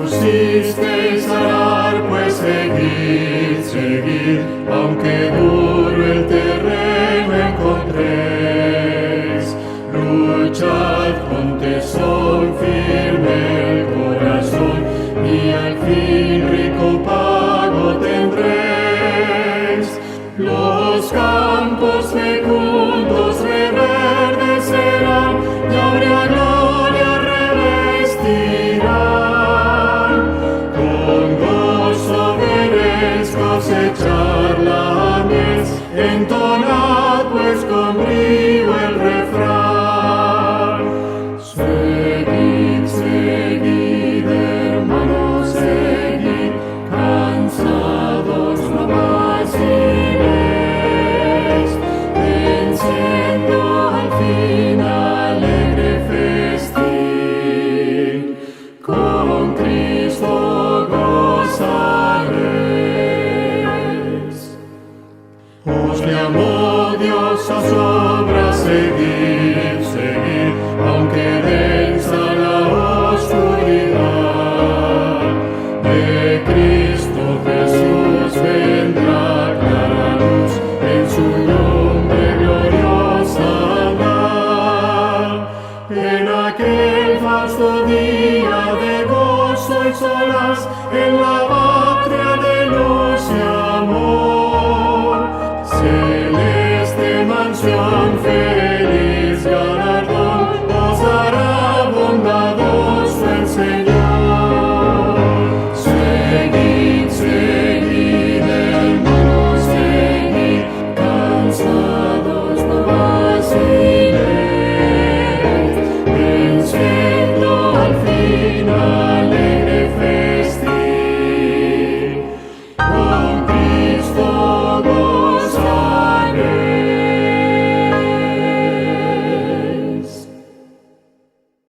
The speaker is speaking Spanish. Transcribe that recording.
pusisteis a arar, pues seguid, seguid, aunque duro el terreno encontréis. Luchad con tesón firme el corazón, y al fin rico pago tendréis. Los campos fecundos reverdecerán, y áurea gloria revestirán. Con gozo veréis cosechar la mies, entonad pues con brío el refrán. Seguid, seguid, hermanos, seguid, cansados no vaciléis, venciendo al fin alegre festín, con Cristo gozaréis. Os llamó Dios a su obra, seguid, seguid, aunque densa la oscuridad. De Cristo Jesús vendrá clara luz, en su nombre gloriosa andad. En aquel fausto día de gozo y solaz, en la patria de luz y amor, celeste mansión feliz.